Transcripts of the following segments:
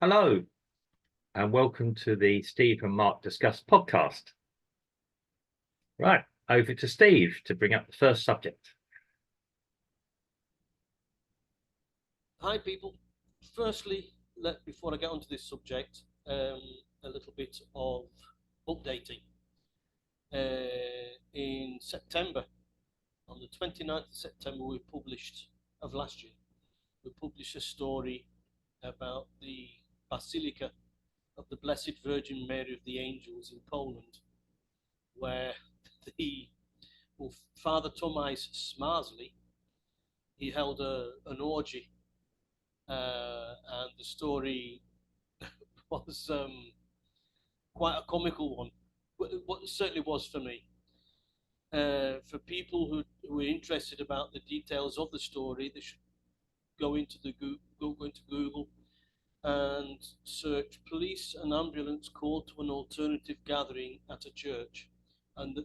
Hello, and welcome to the Steve and Mark Discuss podcast. Right, over to Steve to bring up the first subject. Hi, people. Firstly, before I get onto this subject, a little bit of updating. In September, on the 29th of September, of last year, we published a story about the Basilica of the Blessed Virgin Mary of the Angels in Poland, where Father Tomasz Smarsley, he held an orgy, and the story was quite a comical one. What it certainly was for me. For people who are interested about the details of the story, they should go into Google and search police and ambulance call to an alternative gathering at a church, and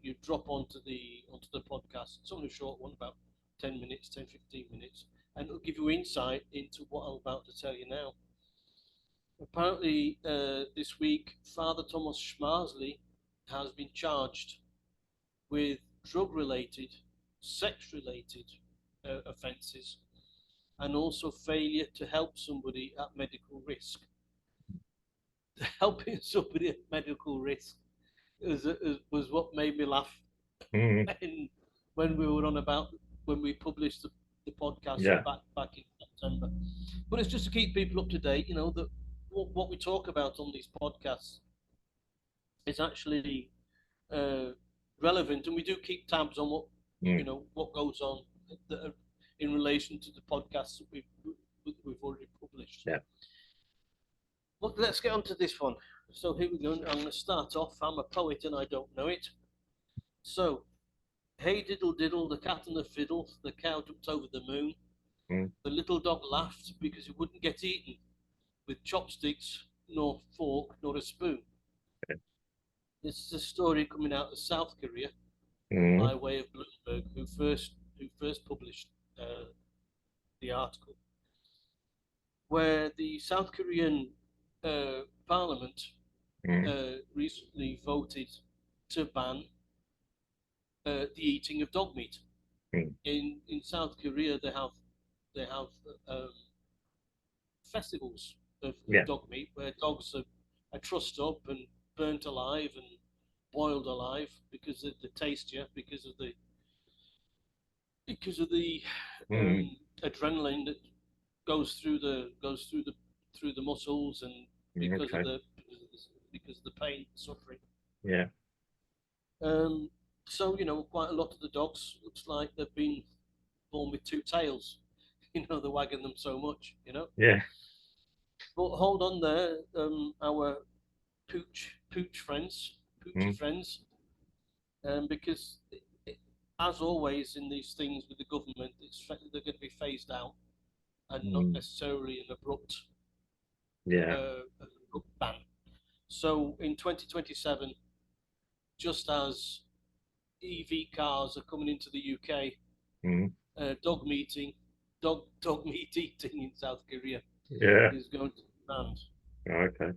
you drop onto the podcast. It's only a short one, about 10 minutes, 10-15 minutes, and it'll give you insight into what I'm about to tell you now. Apparently, this week, Father Thomas Schmarsley has been charged with drug-related, sex-related offences, and also failure to help somebody at medical risk. Helping somebody at medical risk was what made me laugh. Mm. when we published the podcast back in September. But it's just to keep people up to date, that what we talk about on these podcasts is actually relevant, and we do keep tabs on what goes on in relation to the podcasts that we've already published. Yeah. But let's get on to this one. So here we go. I'm going to start off. I'm a poet and I don't know it. So, hey diddle diddle, the cat and the fiddle, the cow jumped over the moon. The little dog laughed because he wouldn't get eaten with chopsticks, nor fork, nor a spoon. Okay. This is a story coming out of South Korea by way of Bloomberg, who first published the article, where the South Korean Parliament recently voted to ban the eating of dog meat. In South Korea, they have festivals of dog meat where dogs are trussed up and burnt alive and boiled alive because of the tastier, because of the adrenaline that goes through the muscles, and because of the pain, suffering. Yeah. So quite a lot of the dogs looks like they've been born with two tails. They're wagging them so much. Yeah. But hold on there, our pooch friends, because as always in these things with the government, they're going to be phased out and not necessarily an abrupt ban. So in 2027, just as EV cars are coming into the UK, dog meat eating in South Korea is going to be banned. Okay.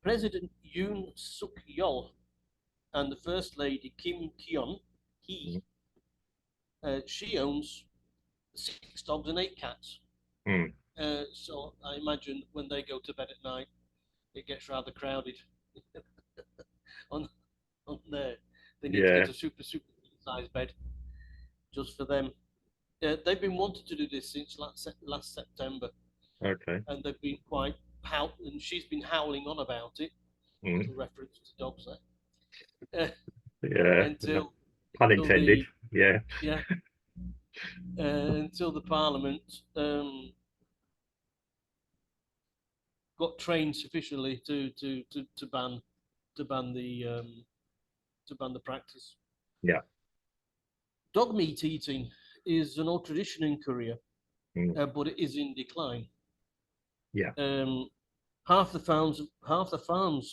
President Yoon Suk Yeol and the First Lady Kim Kyon Hee, she owns 6 dogs and 8 cats. So I imagine when they go to bed at night, it gets rather crowded on there. They need to get a super sized bed just for them. They've been wanting to do this since last September. Okay. And they've been and she's been howling on about it. Little reference to dogs there. Until pun intended. Until the Parliament got trained sufficiently to ban the practice. Yeah. Dog meat eating is an old tradition in Korea, but it is in decline. Yeah. Half the farms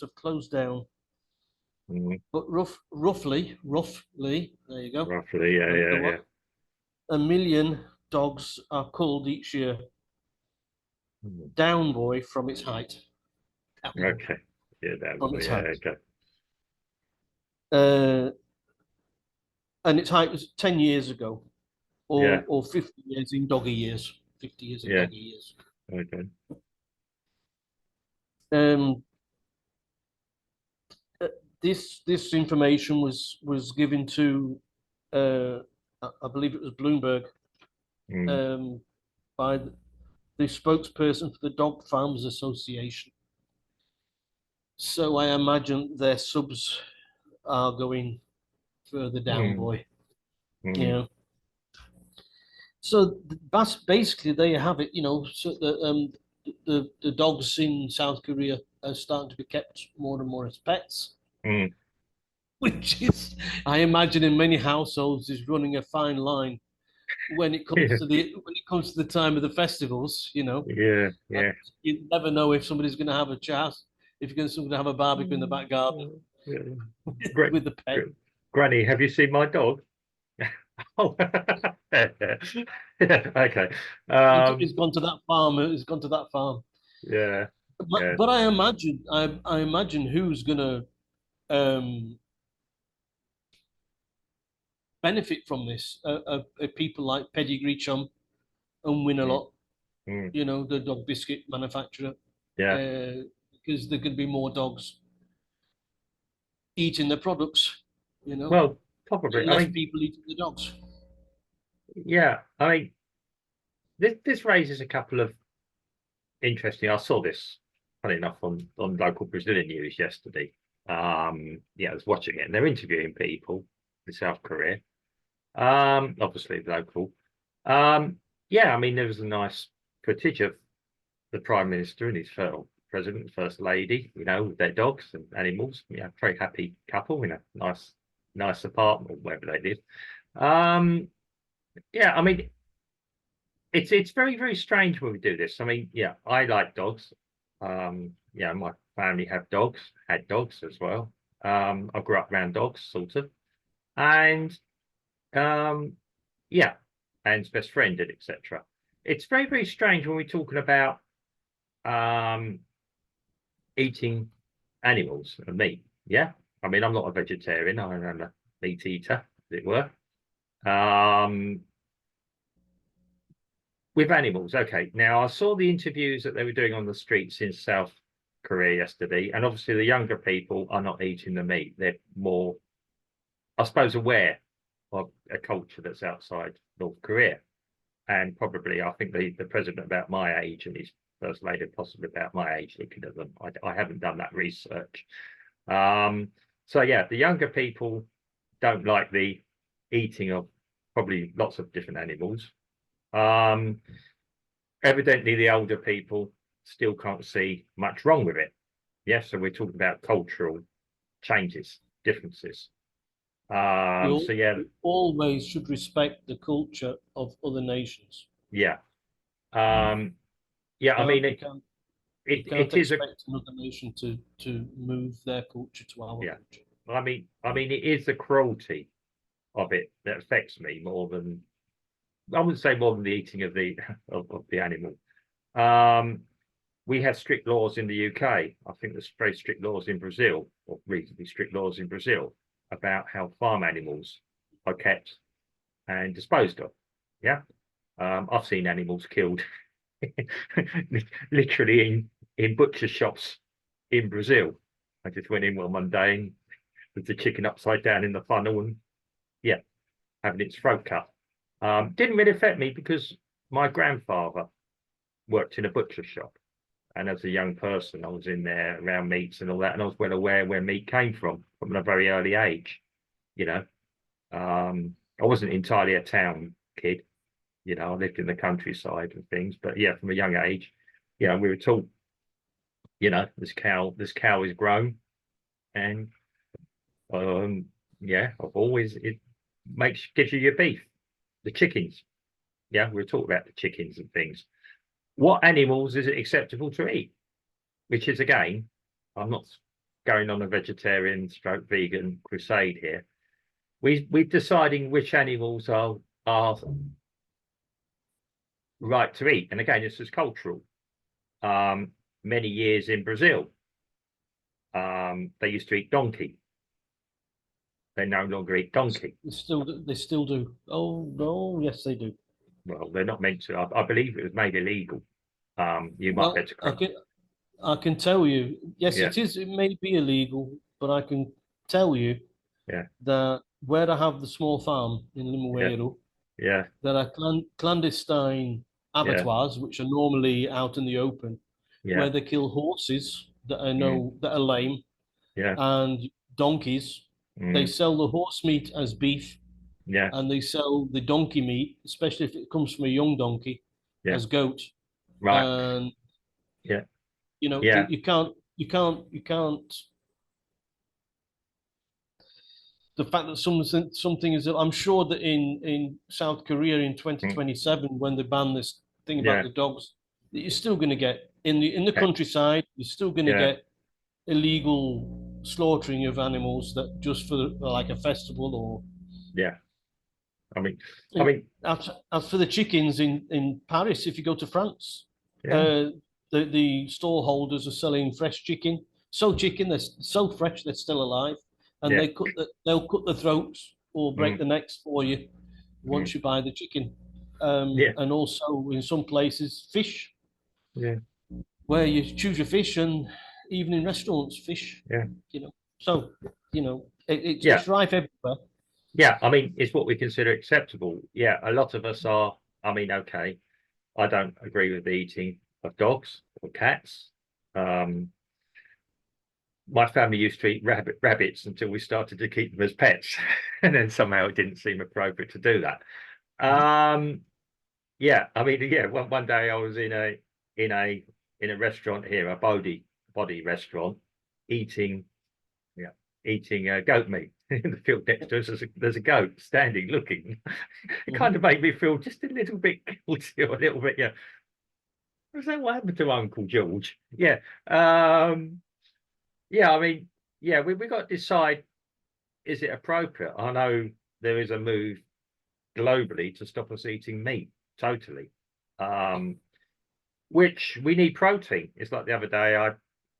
have closed down. But roughly, there you go. Roughly, yeah. 1 million dogs are culled each year. down boy from its height. Down boy Okay. Yeah, that from was, its yeah, height. okay. Uh, and its height was 10 years ago, Yeah, or 50 years in doggy years. 50 years in yeah, doggy years. okay. Um, uh, this information was given to I believe it was Bloomberg, Mm, um, by the spokesperson for the Dog Farmers Association. So I imagine their subs are going further down, mm, boy. You mm, know. So that's basically there you have it. So the dogs in South Korea are starting to be kept more and more as pets, mm. which is, I imagine, in many households is running a fine line when it comes Yeah, to the time of the festivals. yeah, And yeah. you never know if somebody's going to have a chat, if you're going to have a barbecue in the Mm, back garden yeah. Great. with the pet. Granny, have you seen my dog? Oh, yeah, okay. He's gone to that farm. He's gone to that farm. Yeah, But, yeah. but I imagine who's going to um, benefit from this. People like Pedigree Chum and Mm, Winalot, mm, the dog biscuit manufacturer, yeah. because there could be more dogs eating the products, Well, probably. and I less mean, people eating the dogs. yeah. I mean, this raises a couple of interesting. I saw this, funny enough, on local Brazilian news yesterday. Yeah, I was watching it, and they're interviewing people in South Korea. Obviously local. Um, yeah, I mean, there was a nice footage of the Prime Minister and his first President, First Lady, with their dogs and animals. Yeah, very happy couple in a nice apartment, wherever they live. Um, yeah, I mean, it's very, very strange when we do this. I mean, yeah, I like dogs. Yeah, my family have dogs, had dogs as well. I grew up around dogs, sort of. And um, yeah, and his best friend did, etc. It's very, very strange when we're talking about um eating animals and meat. Yeah. I mean, I'm not a vegetarian, I'm a meat eater, as it were. Um, with animals, okay. Now I saw the interviews that they were doing on the streets in South Korea yesterday, and obviously the younger people are not eating the meat. They're more, I suppose, aware of a culture that's outside North Korea. And probably I think the president about my age and his first lady possibly about my age looking at them. I haven't done that research. Um, so yeah, the younger people don't like the eating of probably lots of different animals. Um, Evidently, the older people still can't see much wrong with it. Yes, so we're talking about cultural changes, differences. You, So yeah, you always should respect the culture of other nations. yeah, um, yeah. I mean, You can't you can't it is a expect another nation to move their culture to our yeah. culture. I mean, it is the cruelty of it that affects me more than I wouldn't say more than the eating of the of the animal. Um, we have strict laws in the UK. I think there's very strict laws in Brazil, or reasonably strict laws in Brazil, about how farm animals are kept and disposed of. Yeah, I've seen animals killed literally in butcher shops in Brazil. I just went in one day and with the chicken upside down in the funnel and yeah, having its throat cut. Didn't really affect me because my grandfather worked in a butcher shop. And as a young person, I was in there around meats and all that, and I was well aware where meat came from a very early age. You know, I wasn't entirely a town kid. I lived in the countryside and things, but yeah, from a young age, we were taught, this cow is grown, and um, yeah, I've always it gives you your beef, the chickens. Yeah, we were talking about the chickens and things. What animals is it acceptable to eat? Which is again, I'm not going on a vegetarian stroke vegan crusade here. We're deciding which animals are right to eat, and again, this is cultural. many years in Brazil. They used to eat donkey. They no longer eat donkey. They still do. Oh no, yes they do. Well, they're not meant to. I believe it was made illegal. You might be able Well, to correct. I can tell you, yes, Yeah, it is. It may be illegal, but I can tell you yeah, that where I have the small farm in yeah, Limoeiro, yeah, there are clandestine yeah, abattoirs, which are normally out in the open, yeah, where they kill horses that I mm, know that are lame yeah, and donkeys. They mm, sell the horse meat as beef, yeah, and they sell the donkey meat, especially if it comes from a young donkey, yeah. as goat. Right. And Yeah, you know, yeah, you can't. The fact that something is, I'm sure that in South Korea in mm, 2027, when they ban this thing about yeah, the dogs, that you're still going to get in the yeah, countryside. You're still going to yeah, get illegal slaughtering of animals that just for like a festival or. yeah. I mean, I mean, As for the chickens in Paris, if you go to France, yeah, uh, the store holders are selling fresh chicken. So chicken, they're so fresh, they're still alive, and yeah, they'll cut the throats or break mm, the necks for you mm, once you buy the chicken. yeah, And also in some places, fish, yeah, where you choose your fish, and even in restaurants, fish. yeah, You know, so yeah, it's rife everywhere. yeah. I mean, it's what we consider acceptable. Yeah, a lot of us are. I mean, okay, I don't agree with the eating of dogs or cats. Um, my family used to eat rabbits until we started to keep them as pets, and then somehow it didn't seem appropriate to do that. Um, Yeah, I mean, yeah. One day I was in a in a restaurant here, a body restaurant, eating yeah, eating goat meat in the field next to us. There's a goat standing looking. It kind of Mhm. made me feel just a little bit guilty or a little bit. Yeah, was that what happened to Uncle George? Yeah, yeah. I mean, yeah. We got to decide: is it appropriate? I know there is a move globally to stop us eating meat totally. Um, which we need protein. It's like the other day,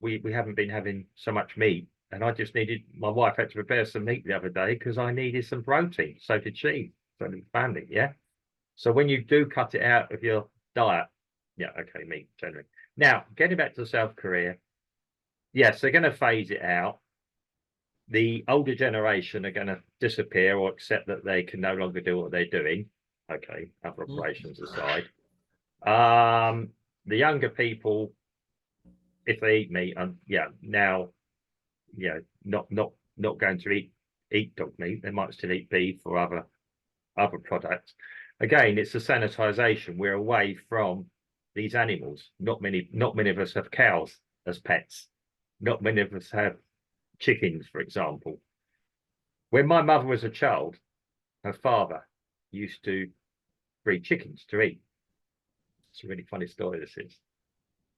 we haven't been having so much meat, and I just needed my wife had to prepare some meat the other day because I needed some protein. So did she. So did family. Yeah. So when you do cut it out of your diet, yeah, okay, meat generally. Now getting back to South Korea, yes, they're going to phase it out. The older generation are going to disappear or accept that they can no longer do what they're doing. Okay, other operations aside. Um, the younger people, if they eat meat, and yeah, now, yeah, not going to eat dog meat. They might still eat beef or other products. Again, it's the sanitization. We're away from these animals. Not many of us have cows as pets. Not many of us have chickens, for example. When my mother was a child, her father used to breed chickens to eat. It's a really funny story, this is.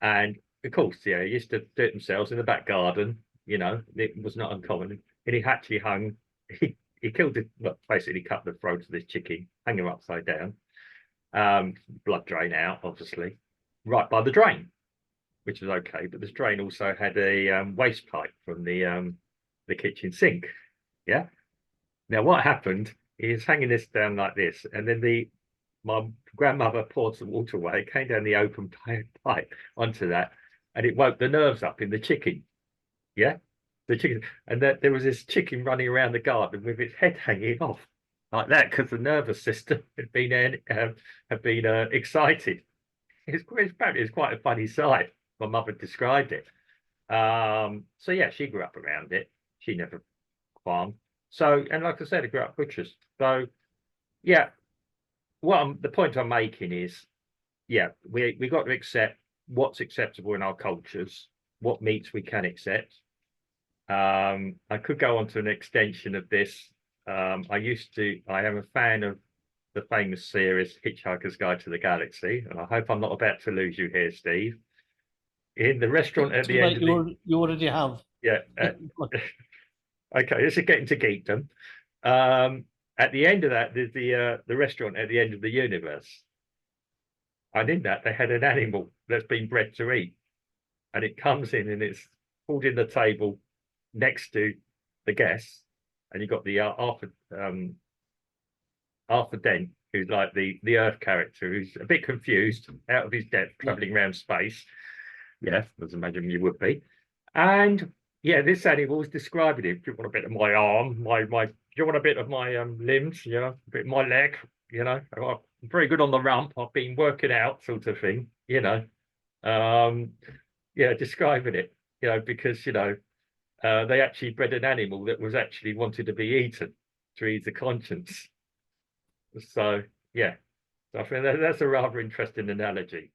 And of course, yeah, they used to do it themselves in the back garden. You know, it was not uncommon. And he actually hung, he killed it, well, basically cut the throat of this chicken, hung him upside down, blood drain out, obviously, right by the drain, which was okay. But this drain also had a waste pipe from the kitchen sink. Yeah. Now, what happened is hanging this down like this, and then my grandmother poured some water away, it came down the open pipe onto that, and it woke the nerves up in the chicken. Yeah, the chicken, and that there was this chicken running around the garden with its head hanging off like that because the nervous system had been excited. Apparently it's quite a funny sight. My mother described it. So yeah, she grew up around it. She never farmed. So, and like I said, I grew up butchers. So yeah, the point I'm making is, yeah, we got to accept what's acceptable in our cultures, what meats we can accept. I could go on to an extension of this. I am a fan of the famous series Hitchhiker's Guide to the Galaxy, and I hope I'm not about to lose you here, Steve. In the restaurant at Too the end late, of the you already have. yeah, okay, this is getting to geekdom. At the end of that, there's the restaurant at the end of the universe. And in that, they had an animal that's been bred to eat. And it comes in and it's pulled in the table next to the guests. And you've got the Arthur Dent, who's like the Earth character, who's a bit confused, out of his depth, traveling around space. Yeah, as imagine you would be. And yeah, this animal is describing him. Do you want a bit of my arm? Do you want a bit of my limbs? You know, a bit of my leg. You know, I'm very good on the rump. I've been working out, sort of thing. You know, yeah, describing it. You know, because they actually bred an animal that was actually wanted to be eaten to ease the conscience. So yeah, so I think that's a rather interesting analogy.